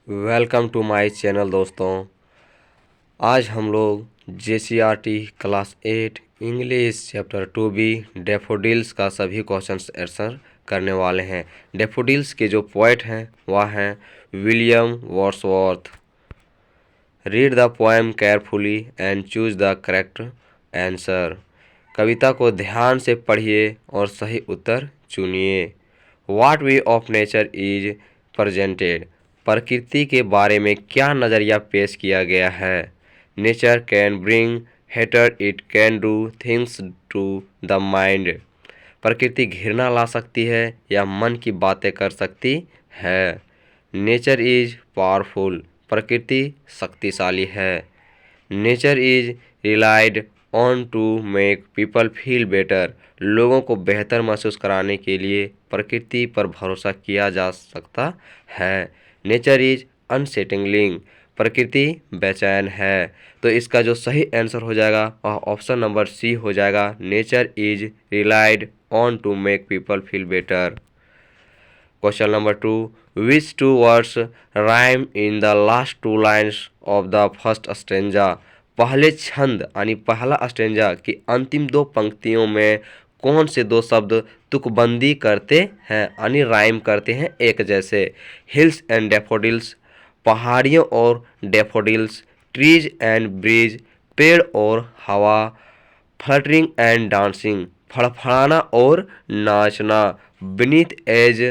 Welcome to my channel दोस्तों। आज हम लोग JCRT class 8 English chapter 2B daffodils का सभी क्वेश्चंस आंसर करने वाले हैं। डैफोडिल्स के जो पोएट हैं वह हैं William Wordsworth. Read the poem carefully and choose the correct answer. कविता को ध्यान से पढ़िए और सही उत्तर चुनिए। What way of nature is presented. प्रकृति के बारे में क्या नज़रिया पेश किया गया है। Nature can bring hater, it can do things to the mind. प्रकृति घृणा ला सकती है या मन की बातें कर सकती है। नेचर इज पावरफुल, प्रकृति शक्तिशाली है। Nature is relied on to make people feel better. लोगों को बेहतर महसूस कराने के लिए प्रकृति पर भरोसा किया जा सकता है। नेचर इज अनसेटलिंग, प्रकृति बेचैन है। तो इसका जो सही आंसर हो जाएगा वह ऑप्शन नंबर सी हो जाएगा। Nature is relied on to make people feel better. Question number 2, which two words rhyme in the last two lines of the first stanza. पहले छंद यानी पहला स्टेंजा की अंतिम दो पंक्तियों में कौन से दो शब्द तुकबंदी करते हैं यानी राइम करते हैं एक जैसे। हिल्स एंड डैफोडिल्स, पहाड़ियों और डैफोडिल्स। ट्रीज एंड ब्रीज, पेड़ और हवा। फ्लटरिंग एंड डांसिंग, फड़फड़ाना और नाचना। बीनीथ एज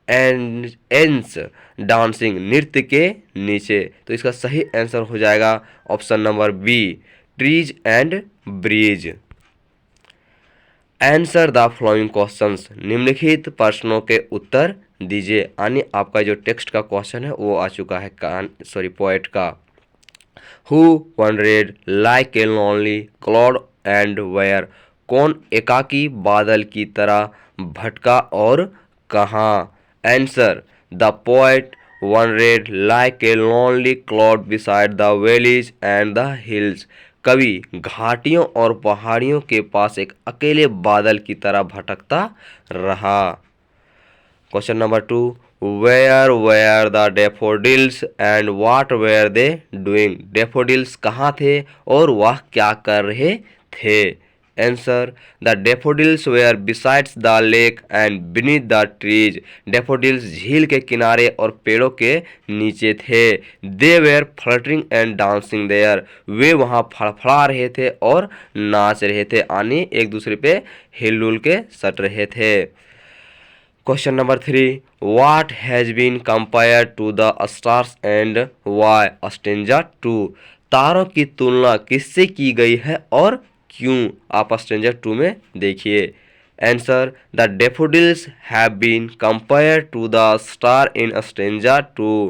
एंड एंस, डांसिंग, नृत्य के नीचे। तो इसका सही आंसर हो जाएगा option number B, trees and breeze. Answer the following questions, निम्नलिखित प्रश्नों के उत्तर दीजिए। यानी आपका जो टेक्स्ट का क्वेश्चन है वो आ चुका है पोएट का। Who wandered like a lonely cloud and where. कौन एकाकी बादल की तरह भटका और कहाँ। Answer the poet wandered like a lonely cloud beside the valleys and the hills. कवि घाटियों और पहाड़ियों के पास एक अकेले बादल की तरह भटकता रहा। Question number 2, where were the daffodils and what were they doing. Daffodils कहाँ थे और वह क्या कर रहे थे। Answer the daffodils were besides the lake and beneath the trees. Daffodils झील के किनारे और पेड़ों के नीचे थे। They were fluttering and dancing there, वे वहाँ फड़फड़ा रहे थे और नाच रहे थे यानी एक दूसरे पे हिलडुल के सट रहे थे। Question number 3, what has been compare to the stars and why. Stanza 2, तारों की तुलना किससे की गई है और क्यों। आप स्टेंजा 2 में देखिए। Answer the daffodils have been compare to the star in stanza 2।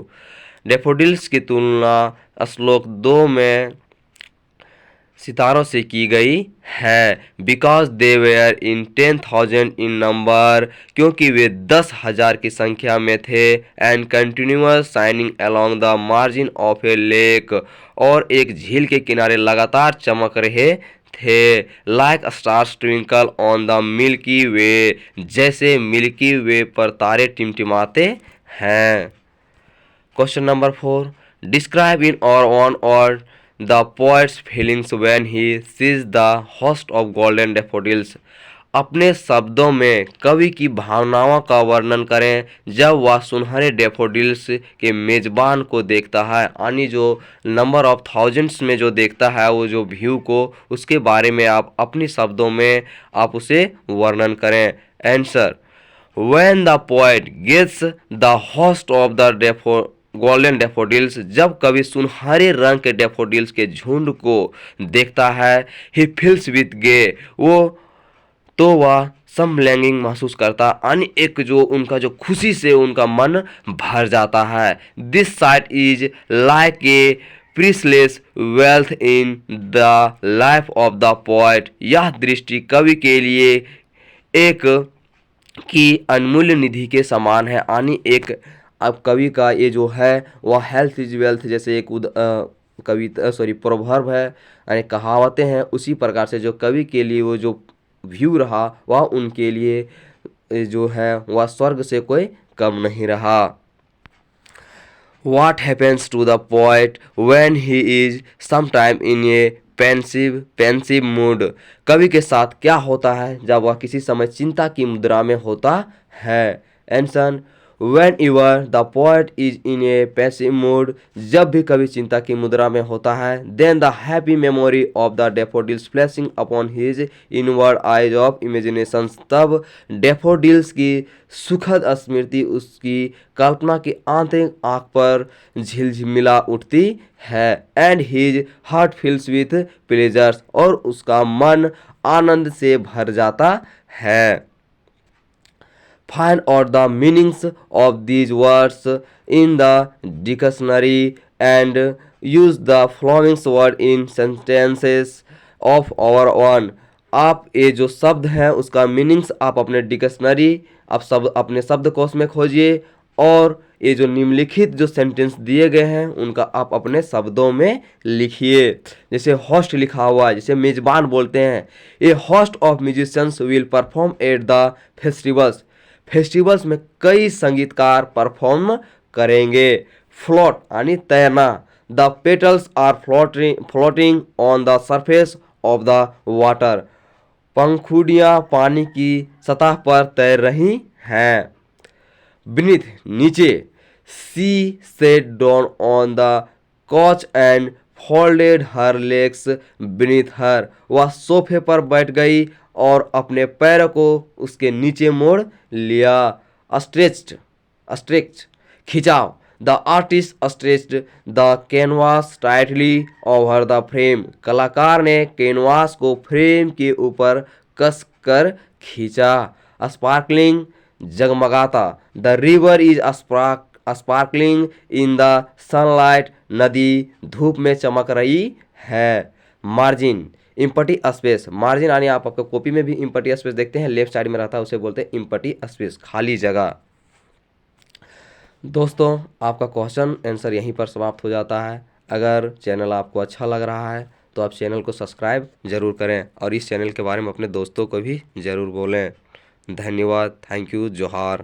Daffodils की तुलना श्लोक 2 में सितारों से की गई है। Because they were in 10,000 in number, क्योंकि वे 10,000 की संख्या में थे। And continuous shining along the margin of a lake, और एक झील के किनारे लगातार चमक रहे थे। Like stars twinkle on the milky way, जैसे मिल्की वे पर तारे टिमटिमाते हैं। क्वेश्चन नंबर 4, डिस्क्राइब इन और one word the poets feelings when he sees the host of golden daffodils. अपने शब्दों में कवि की भावनाओं का वर्णन करें जब वह सुनहरे डैफोडिल्स के मेजबान को देखता है यानी जो नंबर ऑफ थाउजेंड्स में जो देखता है वो जो व्यू को, उसके बारे में आप अपने शब्दों में आप उसे वर्णन करें। Answer When the poet gets the host of the golden daffodils, जब कवि सुनहरे रंग के डैफोडिल्स के झुंड को देखता है, ही फील्स विथ गे, वो तो वह समलैंगिक महसूस करता यानी एक जो उनका जो खुशी से उनका मन भर जाता है। This sight is like a priceless wealth in the life of the poet. यह दृष्टि कवि के लिए एक की अनमूल्य निधि के समान है यानी एक अब कवि का ये जो है वह हेल्थ इज वेल्थ जैसे एक कविता प्रोवर्ब है यानी कहावतें हैं, उसी प्रकार से जो कवि के लिए वो जो व्यू रहा वह उनके लिए जो है वह स्वर्ग से कोई कम नहीं रहा। What happens to the poet when he is sometime in a pensive mood? कवि के साथ क्या होता है जब वह किसी समय चिंता की मुद्रा में होता है? Answer, whenever the poet is in a pensive mood, जब भी कवि चिंता की मुद्रा में होता है, then the happy memory of the daffodils flashing upon his inward eyes of imagination, तब डैफोडिल्स की सुखद स्मृति उसकी कल्पना की आंतरिक आंख पर झिलझिमिला उठती है। And his heart fills with pleasures, और उसका मन आनंद से भर जाता है। Find out the meanings of these words in the dictionary and use the following word in sentences of our own. आप ये जो शब्द हैं उसका मीनिंग्स आप अपने डिक्शनरी आप सब अपने शब्दकोश में खोजिए, और ये जो निम्नलिखित जो सेंटेंस दिए गए हैं उनका आप अपने शब्दों में लिखिए। जैसे होस्ट लिखा हुआ है, जैसे मेजबान बोलते हैं, a host of musicians will perform at the festivals, festivals में कई संगीतकार परफॉर्म करेंगे। फ्लोट यानी तैरना, the petals are floating on the surface of the water, पंखुड़ियाँ पानी की सतह पर तैर रही हैं। बीनीथ नीचे, she sat down on the couch and folded her legs beneath her, वह सोफे पर बैठ गई और अपने पैरों को उसके नीचे मोड़ लिया। स्ट्रेच्ड खिंचाव, the artist stretched the canvas tightly over the frame, कलाकार ने कैनवास को फ्रेम के ऊपर कस कर खींचा। स्पार्कलिंग जगमगाता, the river is sparkling in the sunlight, नदी धूप में चमक रही है। मार्जिन इम्पटी स्पेस, मार्जिन यानी आप आपको कॉपी में भी इम्पटी स्पेस देखते हैं, लेफ्ट साइड में रहता है, उसे बोलते हैं इम्पटी स्पेस, खाली जगह। दोस्तों आपका क्वेश्चन आंसर यहीं पर समाप्त हो जाता है। अगर चैनल आपको अच्छा लग रहा है तो आप चैनल को सब्सक्राइब ज़रूर करें और इस चैनल के बारे में अपने दोस्तों को भी ज़रूर बोलें। धन्यवाद, थैंक यू, जोहार।